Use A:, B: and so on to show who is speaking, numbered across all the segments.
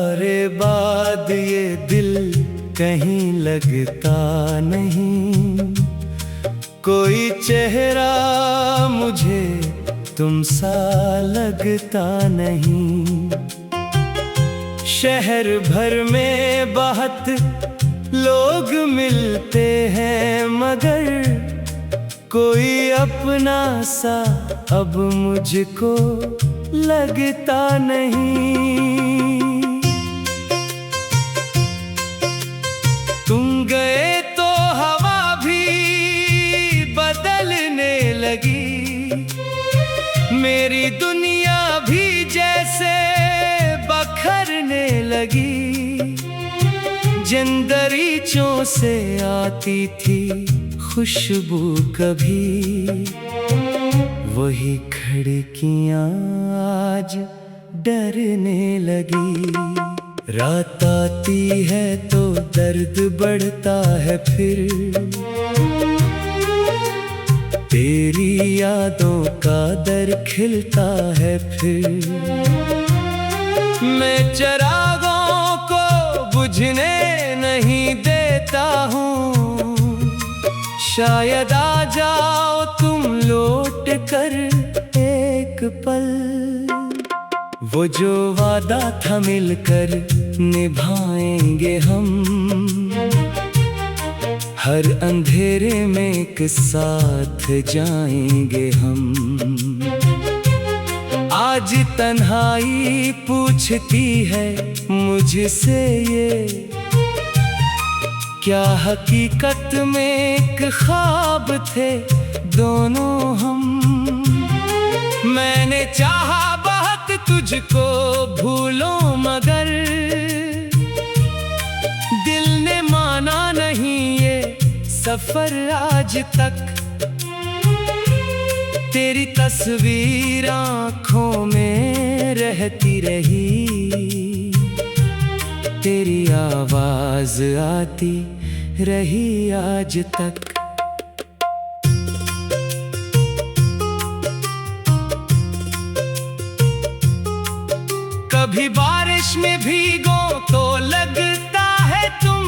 A: तुम्हारे बाद ये दिल कहीं लगता नहीं, कोई चेहरा मुझे तुम सा लगता नहीं। शहर भर में बहुत लोग मिलते हैं मगर कोई अपना सा अब मुझको लगता नहीं। तुम गए तो हवा भी बदलने लगी, मेरी दुनिया भी जैसे बखरने लगी। जिन दरीचों से आती थी खुशबू कभी, वही खिड़कियां आज डरने लगी। रात आती है तो दर्द बढ़ता है फिर, तेरी यादों का दर खिलता है फिर। मैं चिरागों को बुझने नहीं देता हूँ, शायद आ जाओ तुम लौट कर एक पल। वो जो वादा था मिलकर निभाएंगे हम, हर अंधेरे में एक साथ जाएंगे हम। आज तन्हाई पूछती है मुझसे ये, क्या हकीकत में एक ख्वाब थे दोनों हम। मैंने चाहा बहुत तुझको भूलो मगर दिल ने माना नहीं ये सफर आज तक। तेरी तस्वीर आँखों में रहती रही, तेरी आवाज आती रही आज तक। कभी बारिश में भीगो तो लगता है तुम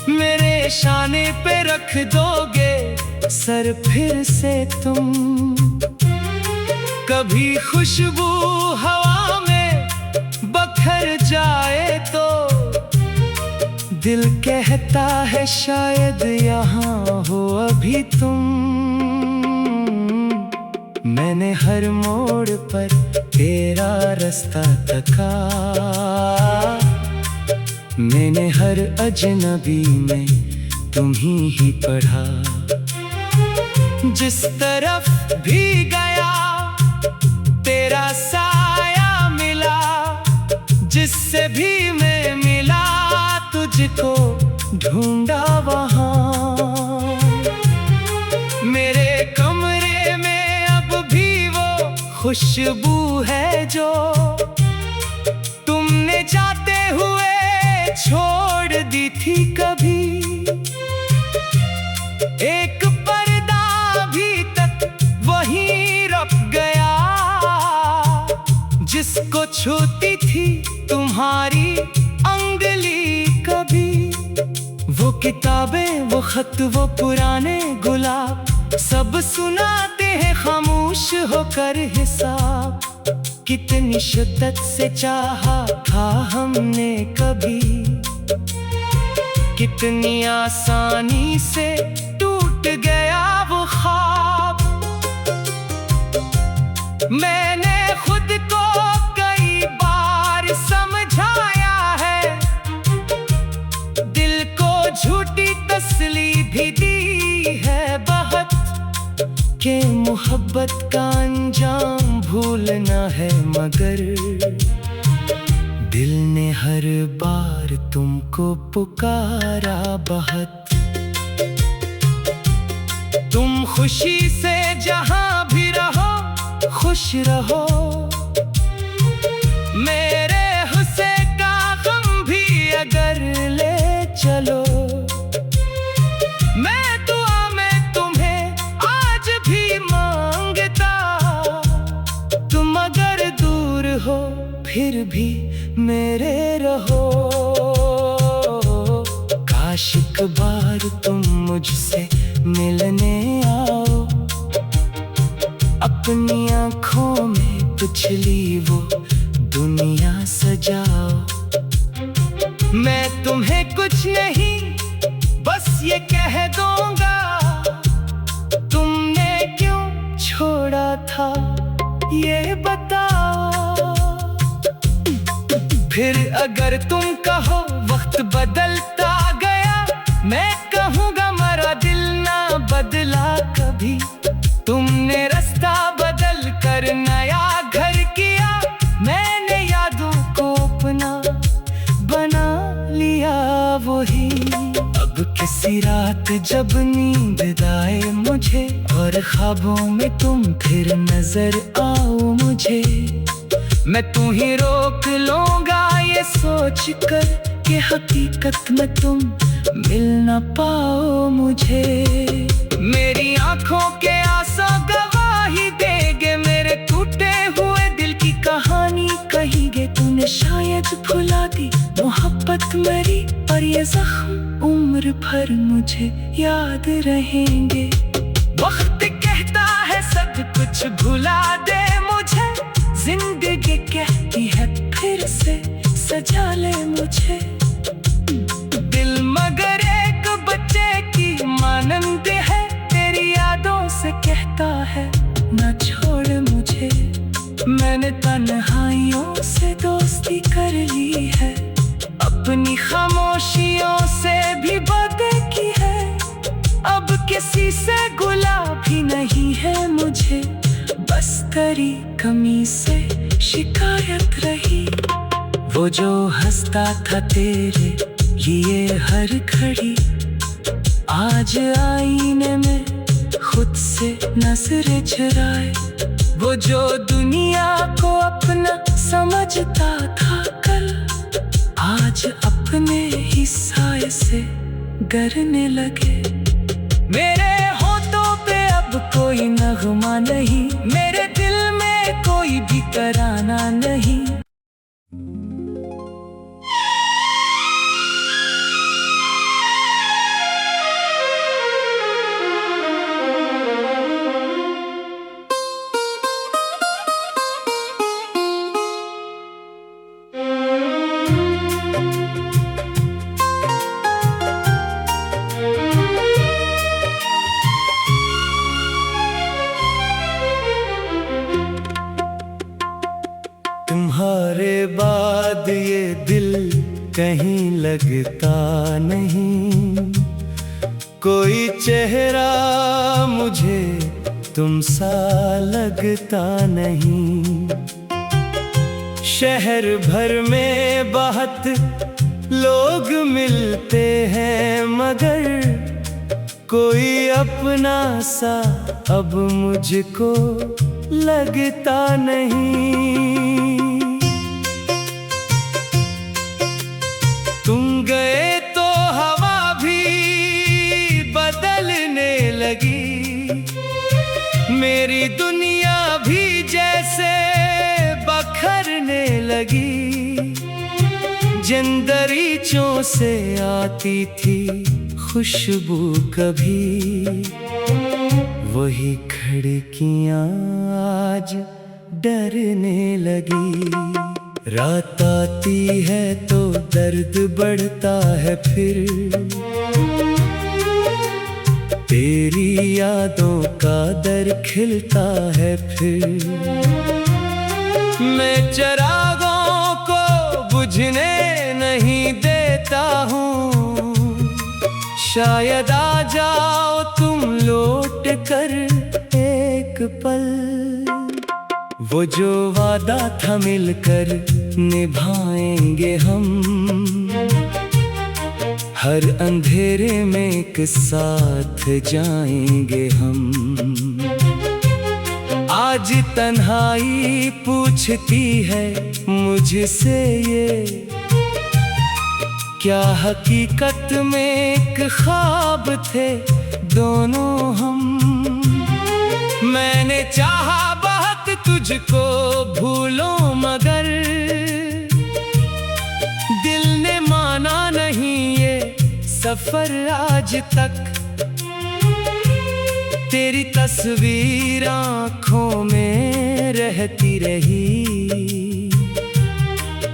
A: मेरे शाने पे रख दोगे सर फिर से तुम। कभी खुशबू हवा में बखर जाए तो दिल कहता है शायद यहाँ हो अभी तुम। मैंने हर मोड़ पर तेरा रास्ता तका, मैंने हर अजनबी में तुम ही पढ़ा। जिस तरफ भी गया तेरा साया मिला, जिससे भी मैं मिला तुझको ढूंढा वहाँ। मेरे कमरे में अब भी वो खुशबू है जो तुमने जाते हुए छोड़ दी थी कभी। एक पर्दा अभी तक वहीं रख गया, जिसको छूती थी तुम्हारी अंगुली कभी। वो किताबें, वो खत, वो पुराने गुलाब, सब सुनाते हैं खामोश होकर हिसाब। कितनी शिद्दत से चाहा था हमने कभी, कितनी आसानी से टूट गया वो ख्वाब। मैंने खुद को कई बार समझाया है, दिल को झूठी तसल्ली भी दी है बहुत, कि मोहब्बत का अंजाम भूलना है मगर दिल ने हर बार तुमको पुकारा बहुत। तुम खुशी से जहां भी रहो खुश रहो, मेरे हुस्से का गम भी अगर ले चलो। मैं दुआ में तुम्हें आज भी मांगता, तुम अगर दूर हो फिर भी मेरे रहो। काश एक बार तुम मुझसे मिलने आओ, अपनी आँखों में पिछली वो दुनिया सजाओ। मैं तुम्हें कुछ नहीं बस ये कह दूंगा, तुमने क्यों छोड़ा था ये बताओ। फिर अगर तुम कहो वक्त बदलता गया, मैं कहूँगा मरा दिल ना बदला कभी। तुमने रास्ता बदल कर नया घर किया, मैंने यादों को अपना बना लिया वही। अब किसी रात जब नींद आए मुझे और ख्वाबों में तुम फिर नजर आओ मुझे, मैं तू ही रोक लूंगा ये सोच कर कि हकीकत में तुम मिल ना पाओ मुझे। मेरी आंखों के आंसू गवाही देंगे, मेरे टूटे हुए दिल की कहानी कहेंगे। तूने शायद भुला दी मोहब्बत मेरी, और ये जख्म उम्र भर मुझे याद रहेंगे। वक्त कहता है सब कुछ भुला दे मुझे, जिंदगी कहती है फिर से सजा ले मुझे। दिल मगर एक बच्चे की मानंद है, तेरी यादों से कहता है ना छोड़ मुझे। मैंने तन्हाइयों से दोस्ती कर ली है, अपनी खामोशियों से भी बातें की है। अब किसी से गुलाबी नहीं है मुझे, बस तेरी कमी से शिकायत रही। वो जो हंसता था तेरे लिए हर घड़ी, आज आईने में खुद से नजरें चुराए। वो जो दुनिया को अपना समझता था कल, आज अपने ही साए से डरने लगे। मेरे होठों पे अब कोई नगमा नहीं, मेरे दिल में कोई भी तराना नहीं। तुम्हारे बाद ये दिल कहीं लगता नहीं, कोई चेहरा मुझे तुम सा लगता नहीं। शहर भर में बहुत लोग मिलते हैं, मगर कोई अपना सा अब मुझको लगता नहीं। तुम गए तो हवा भी बदलने लगी, मेरी दुनिया भी जैसे बखरने लगी। जिन दरीचों से आती थी खुशबू कभी, वही खिड़कियां आज डरने लगी। रात आती है तो दर्द बढ़ता है फिर, तेरी यादों का दर खिलता है फिर। मैं चिरागों को बुझने नहीं देता हूँ, शायद आ जाओ तुम लौट कर एक पल। वो जो वादा था मिलकर निभाएंगे हम, हर अंधेरे में एक साथ जाएंगे हम। आज तन्हाई पूछती है मुझसे ये, क्या हकीकत में एक ख्वाब थे दोनों हम। मैंने चाहा बहुत तुझको भूलो, मगर सफर आज तक। तेरी तस्वीर आँखों में रहती रही,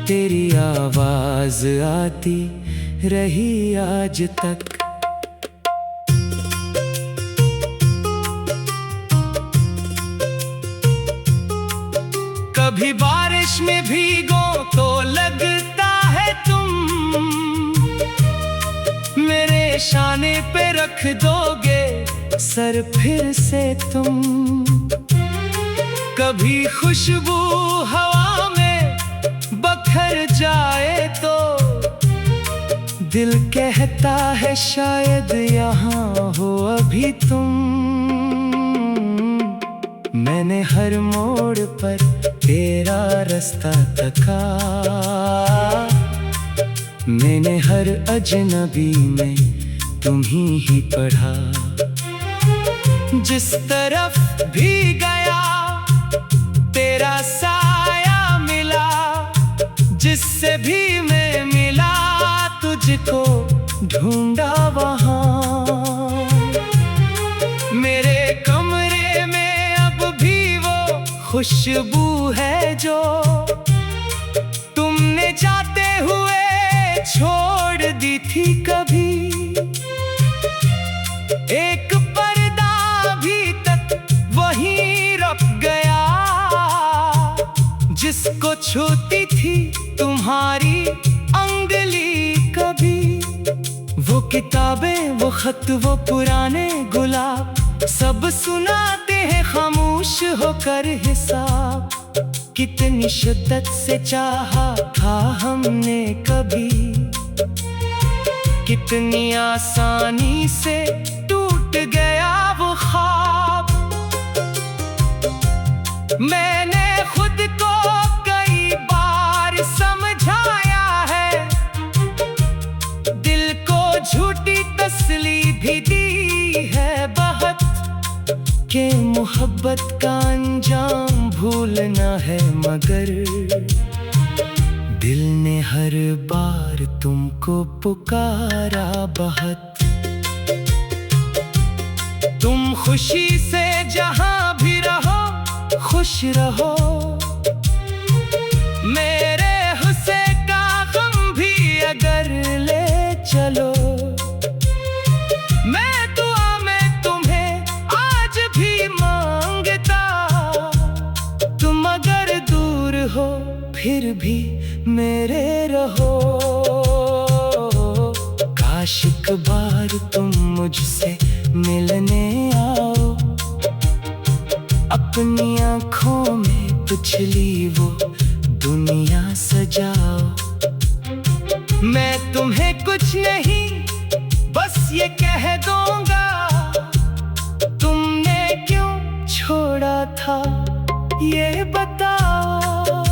A: तेरी आवाज आती रही आज तक। कभी बारिश में भीगो तो लगता है तुम मेरे शाने पे रख दोगे सर फिर से तुम। कभी खुशबू हवा में बखर जाए तो दिल कहता है शायद यहाँ हो अभी तुम। मैंने हर मोड़ पर तेरा रास्ता तका, मैंने हर अजनबी में तुम ही पढ़ा। जिस तरफ भी गया तेरा साया मिला, जिससे भी मैं मिला तुझको ढूंढा वहाँ। मेरे कमरे में अब भी वो खुशबू है जो तुमने जाते हुए छोड़ दी थी कभी। एक पर्दा भी तक वहीं रख गया, जिसको छूती थी तुम्हारी अंगली कभी। वो किताबें, वो खत, वो पुराने गुलाब, सब सुनाते हैं खामोश होकर हिसाब। कितनी शिद्दत से चाहा था हमने कभी, कितनी आसानी से टूट गया वो ख्वाब। मैंने खुद को कई बार समझाया है, दिल को झूठी तसल्ली भी दी है बहुत, कि मोहब्बत का अंजाम भूलना है। मगर दिल ने हर बार तुमको पुकारा बहुत। तुम खुशी से जहां भी रहो खुश रहो, मेरे हुस्से का गम भी अगर ले चलो। मैं दुआ में तुम्हें आज भी मांगता, तुम अगर दूर हो फिर भी मेरे रहो। काश एक बार तुम मुझसे मिलने आओ, अपनी आँखों में पिछली वो दुनिया सजाओ। मैं तुम्हें कुछ नहीं बस ये कह दूंगा, तुमने क्यों छोड़ा था ये बताओ।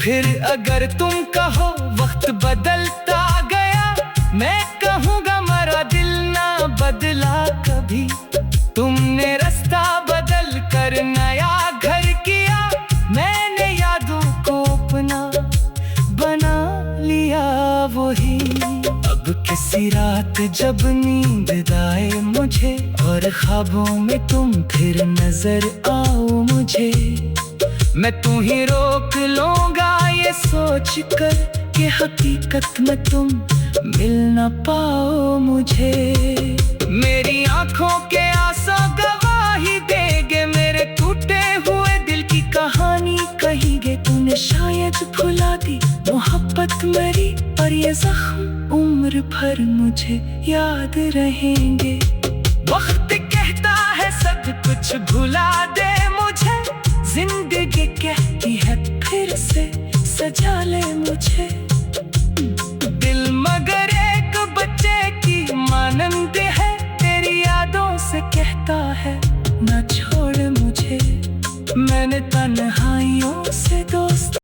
A: फिर अगर तुम कहो वक्त बदलता गया, मैं कहूँगा मरा दिल ना बदला कभी। तुमने रास्ता बदल कर नया घर किया, मैंने यादों को अपना बना लिया वही। अब किसी रात जब नींद आए मुझे और ख्वाबों में तुम फिर नजर आओ मुझे, मैं तू ही रोक लूंगा ये सोच कर कि हकीकत में तुम मिल ना पाओ मुझे। मेरी आंखों के आंसू गवाही देंगे, मेरे टूटे हुए दिल की कहानी कहेंगे। तूने शायद भुला दी मोहब्बत मेरी, और ये जख्म उम्र भर मुझे याद रहेंगे। वक्त कहता है सब कुछ भुला दे मुझे, जिंदगी कहती है फिर से सजा ले मुझे। दिल मगर एक बच्चे की मानंद है, तेरी यादों से कहता है ना छोड़ मुझे। मैंने तन्हाइयों से दो